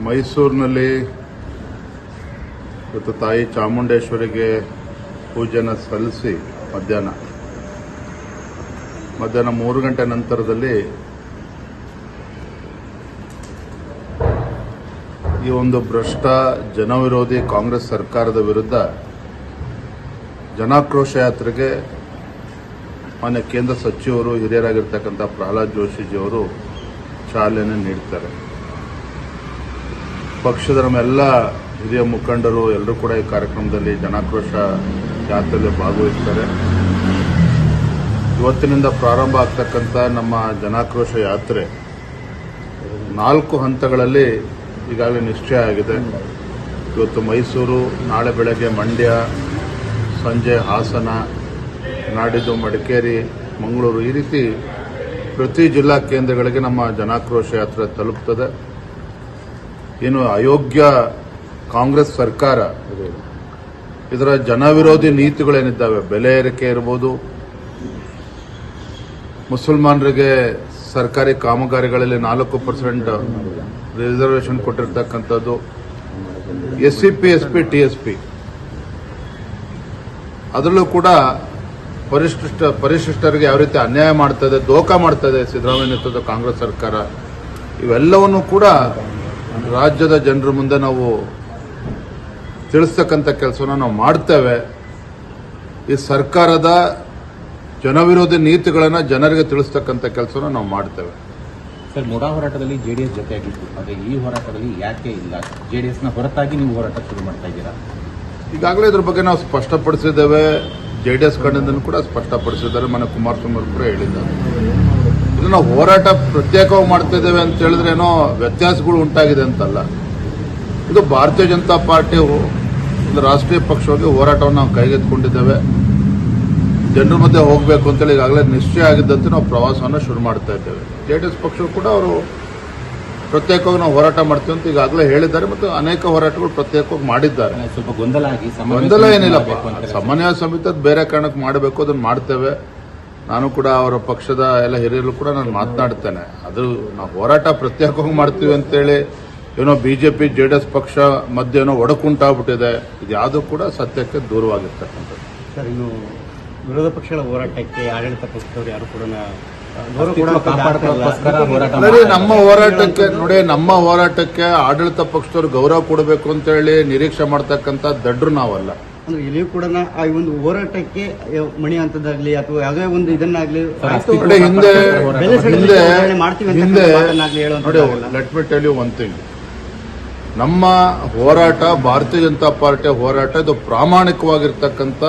ಮೈಸೂರಿನಲ್ಲಿ ಇವತ್ತು ತಾಯಿ ಚಾಮುಂಡೇಶ್ವರಿಗೆ ಪೂಜೆನ ಸಲ್ಲಿಸಿ ಮಧ್ಯಾಹ್ನ 3 ಗಂಟೆ ನಂತರದಲ್ಲಿ ಈ ಒಂದು ಭ್ರಷ್ಟ ಜನವಿರೋಧಿ ಕಾಂಗ್ರೆಸ್ ಸರ್ಕಾರದ ವಿರುದ್ಧ ಜನಾಕ್ರೋಶ ಯಾತ್ರೆಗೆ ಮಾನ್ಯ ಕೇಂದ್ರ ಸಚಿವರು ಹಿರಿಯರಾಗಿರ್ತಕ್ಕಂಥ ಪ್ರಹ್ಲಾದ್ ಜೋಶಿಜಿಯವರು ಚಾಲನೆ ನೀಡ್ತಾರೆ. ಪಕ್ಷದ ನಮ್ಮೆಲ್ಲ ಹಿರಿಯ ಮುಖಂಡರು ಎಲ್ಲರೂ ಕೂಡ ಈ ಕಾರ್ಯಕ್ರಮದಲ್ಲಿ ಜನಾಕ್ರೋಶ ಯಾತ್ರೆಯಲ್ಲಿ ಭಾಗವಹಿಸ್ತಾರೆ. ಇವತ್ತಿನಿಂದ ಪ್ರಾರಂಭ ಆಗ್ತಕ್ಕಂಥ ನಮ್ಮ ಜನಾಕ್ರೋಶ ಯಾತ್ರೆ 4 ಹಂತಗಳಲ್ಲಿ ಈಗಾಗಲೇ ನಿಶ್ಚಯ ಆಗಿದೆ. ಇವತ್ತು ಮೈಸೂರು, ನಾಳೆ ಬೆಳಗ್ಗೆ ಮಂಡ್ಯ, ಸಂಜೆ ಹಾಸನ, ನಾಡಿದ್ದು ಮಡಿಕೇರಿ, ಮಂಗಳೂರು, ಈ ರೀತಿ ಪ್ರತಿ ಜಿಲ್ಲಾ ಕೇಂದ್ರಗಳಿಗೆ ನಮ್ಮ ಜನಾಕ್ರೋಶ ಯಾತ್ರೆ ತಲುಪ್ತದೆ. ಏನು ಅಯೋಗ್ಯ ಕಾಂಗ್ರೆಸ್ ಸರ್ಕಾರ ಇದರ ಜನವಿರೋಧಿ ನೀತಿಗಳೇನಿದ್ದಾವೆ, ಬೆಲೆ ಏರಿಕೆ ಇರ್ಬೋದು, ಮುಸಲ್ಮಾನರಿಗೆ ಸರ್ಕಾರಿ ಕಾಮಗಾರಿಗಳಲ್ಲಿ 4% ರಿಸರ್ವೇಷನ್ ಕೊಟ್ಟಿರ್ತಕ್ಕಂಥದ್ದು, SCP, SP, TSP, ಅದರಲ್ಲೂ ಕೂಡ ಪರಿಶಿಷ್ಟರಿಗೆ ಯಾವ ರೀತಿ ಅನ್ಯಾಯ ಮಾಡ್ತದೆ, ದೋಖಾ ಮಾಡ್ತದೆ ಸಿದ್ದರಾಮಯ್ಯ ನೇತೃತ್ವದ ಕಾಂಗ್ರೆಸ್ ಸರ್ಕಾರ, ಇವೆಲ್ಲವನ್ನೂ ಕೂಡ ರಾಜ್ಯದ ಜನರ ಮುಂದೆ ನಾವು ತಿಳಿಸ್ತಕ್ಕಂಥ ಕೆಲಸವನ್ನು ನಾವು ಮಾಡ್ತೇವೆ. ಈ ಸರ್ಕಾರದ ಜನವಿರೋಧಿ ನೀತಿಗಳನ್ನು ಜನರಿಗೆ ತಿಳಿಸ್ತಕ್ಕಂಥ ಕೆಲಸವನ್ನು ನಾವು ಮಾಡ್ತೇವೆ. ಸರ್, ಮುಡಾ ಹೋರಾಟದಲ್ಲಿ JDS ಜೊತೆಯಾಗಿತ್ತು, ಆದರೆ ಈ ಹೋರಾಟದಲ್ಲಿ ಯಾಕೆ ಇಲ್ಲ? JDSನ ಹೊರತಾಗಿ ನೀವು ಹೋರಾಟ ಶುರು ಮಾಡ್ತಾ ಇದ್ದೀರಾ? ಈಗಾಗಲೇ ಇದ್ರ ಬಗ್ಗೆ ನಾವು ಸ್ಪಷ್ಟಪಡಿಸಿದ್ದೇವೆ. JDS ಕಡೆಯಿಂದನೂ ಕೂಡ ಸ್ಪಷ್ಟಪಡಿಸಿದ್ದಾರೆ. ಮನೆ ಕುಮಾರಸ್ವಾಮಿ ಅವರು ಕೂಡ ಹೇಳಿದ್ದಾರೆ. ಇದು ನಾವು ಹೋರಾಟ ಪ್ರತ್ಯೇಕವಾಗಿ ಮಾಡ್ತಾ ಇದ್ದೇವೆ ಅಂತ ಹೇಳಿದ್ರೆ ಏನೋ ವ್ಯತ್ಯಾಸಗಳು ಉಂಟಾಗಿದೆ ಅಂತಲ್ಲ. ಇದು ಭಾರತೀಯ ಜನತಾ ಪಾರ್ಟಿ ಒಂದು ರಾಷ್ಟ್ರೀಯ ಪಕ್ಷವಾಗಿ ಹೋರಾಟವನ್ನು ನಾವು ಕೈಗೆತ್ತಿಕೊಂಡಿದ್ದೇವೆ. ಜನರ ಮಧ್ಯೆ ಹೋಗಬೇಕು ಅಂತೇಳಿ ಈಗಾಗಲೇ ನಿಶ್ಚಯ ಆಗಿದ್ದಂತೆ ನಾವು ಪ್ರವಾಸವನ್ನು ಶುರು ಮಾಡ್ತಾ ಇದ್ದೇವೆ. JDS ಪಕ್ಷವು ಕೂಡ ಅವರು ಪ್ರತ್ಯೇಕವಾಗಿ ನಾವು ಹೋರಾಟ ಮಾಡ್ತೀವಿ ಅಂತ ಈಗಾಗಲೇ ಹೇಳಿದ್ದಾರೆ ಮತ್ತು ಅನೇಕ ಹೋರಾಟಗಳು ಪ್ರತ್ಯೇಕವಾಗಿ ಮಾಡಿದ್ದಾರೆ. ಸ್ವಲ್ಪ ಗೊಂದಲ ಏನಿಲ್ಲಪ್ಪ, ಸಮನ್ವಯ ಸಮಿತಿ ಬೇರೆ ಕಾರಣಕ್ಕೆ ಮಾಡಬೇಕು, ಅದನ್ನು ಮಾಡ್ತೇವೆ. ನಾನು ಕೂಡ ಅವರ ಪಕ್ಷದ ಎಲ್ಲ ಹಿರಿಯರು ಕೂಡ ನಾನು ಮಾತನಾಡ್ತೇನೆ. ಅದು ನಾವು ಹೋರಾಟ ಪ್ರತ್ಯೇಕವಾಗಿ ಮಾಡ್ತೀವಿ ಅಂತೇಳಿ ಏನೋ BJP JDS ಪಕ್ಷ ಮಧ್ಯೆ ಏನೋ ಒಡಕುಂಟಾಗ್ಬಿಟ್ಟಿದೆ. ಇದು ಯಾವುದೂ ಕೂಡ ಸತ್ಯಕ್ಕೆ ದೂರವಾಗಿರ್ತಕ್ಕಂಥದ್ದು. ಸರ್, ಇನ್ನು ವಿರೋಧ ಪಕ್ಷಗಳ ಹೋರಾಟಕ್ಕೆ ಆಡಳಿತ ಪಕ್ಷದವರು ಯಾರು ಕೂಡ ನಮ್ಮ ಹೋರಾಟಕ್ಕೆ ಆಡಳಿತ ಪಕ್ಷದವರು ಗೌರವ ಕೊಡಬೇಕು ಅಂತ ಹೇಳಿ ನಿರೀಕ್ಷೆ ಮಾಡ್ತಕ್ಕಂಥ ದಡ್ರು ನಾವಲ್ಲ. ಅಂದ್ರೆ ಇಲ್ಲಿಯೂ ಕೂಡ ಈ ಒಂದು ಹೋರಾಟಕ್ಕೆ ಮಣಿ ಹಂತದಾಗ್ಲಿ ಅಥವಾ ಯಾವುದೇ ಒಂದು ಇದನ್ನಾಗ್ಲಿ ಹಿಂದೆ let me tell you one thing. ನಮ್ಮ ಹೋರಾಟ, ಭಾರತೀಯ ಜನತಾ ಪಾರ್ಟಿಯ ಹೋರಾಟ, ಇದು ಪ್ರಾಮಾಣಿಕವಾಗಿರ್ತಕ್ಕಂಥ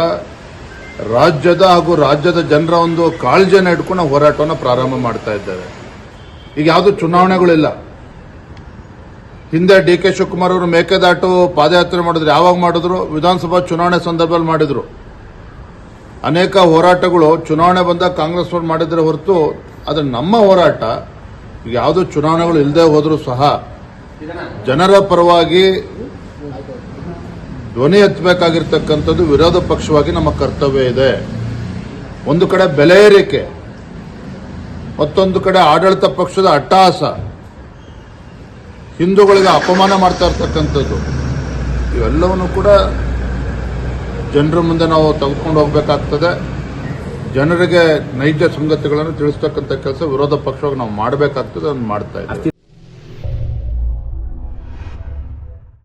ರಾಜ್ಯದ ಹಾಗೂ ರಾಜ್ಯದ ಜನರ ಒಂದು ಕಾಳಜಿಯನ್ನು ಇಟ್ಕೊಂಡು ನಾವು ಹೋರಾಟವನ್ನು ಪ್ರಾರಂಭ ಮಾಡ್ತಾ ಇದ್ದೇವೆ. ಈಗ ಯಾವುದು ಚುನಾವಣೆಗಳಿಲ್ಲ. ಹಿಂದೆ DK ಶಿವಕುಮಾರ್ ಅವರು ಮೇಕೆದಾಟು ಪಾದಯಾತ್ರೆ ಮಾಡಿದ್ರು. ಯಾವಾಗ ಮಾಡಿದ್ರು? ವಿಧಾನಸಭಾ ಚುನಾವಣೆ ಸಂದರ್ಭದಲ್ಲಿ ಮಾಡಿದ್ರು. ಅನೇಕ ಹೋರಾಟಗಳು ಚುನಾವಣೆ ಬಂದಾಗ ಕಾಂಗ್ರೆಸ್ ಅವರು ಮಾಡಿದ್ರೆ ಹೊರತು, ಆದರೆ ನಮ್ಮ ಹೋರಾಟ ಈಗ ಯಾವುದೋ ಚುನಾವಣೆಗಳು ಇಲ್ಲದೆ ಹೋದರೂ ಸಹ ಜನರ ಪರವಾಗಿ ಧ್ವನಿ ಎತ್ತಬೇಕಾಗಿರ್ತಕ್ಕಂಥದ್ದು ವಿರೋಧ ಪಕ್ಷವಾಗಿ ನಮ್ಮ ಕರ್ತವ್ಯ ಇದೆ. ಒಂದು ಕಡೆ ಬೆಲೆ ಏರಿಕೆ, ಮತ್ತೊಂದು ಕಡೆ ಆಡಳಿತ ಪಕ್ಷದ ಅಟ್ಟಹಾಸ, ಹಿಂದೂಗಳಿಗೆ ಅಪಮಾನ ಮಾಡ್ತಾ ಇರ್ತಕ್ಕಂಥದ್ದು, ಇವೆಲ್ಲವನ್ನು ಕೂಡ ಜನರ ಮುಂದೆ ನಾವು ತೆಗೆದುಕೊಂಡು ಹೋಗಬೇಕಾಗ್ತದೆ. ಜನರಿಗೆ ನೈಜ ಸಂಗತಿಗಳನ್ನು ತಿಳಿಸ್ತಕ್ಕಂಥ ಕೆಲಸ ವಿರೋಧ ಪಕ್ಷವಾಗಿ ನಾವು ಮಾಡಬೇಕಾಗ್ತದೆ, ಅದನ್ನು ಮಾಡ್ತಾ ಇದ್ದೀವಿ.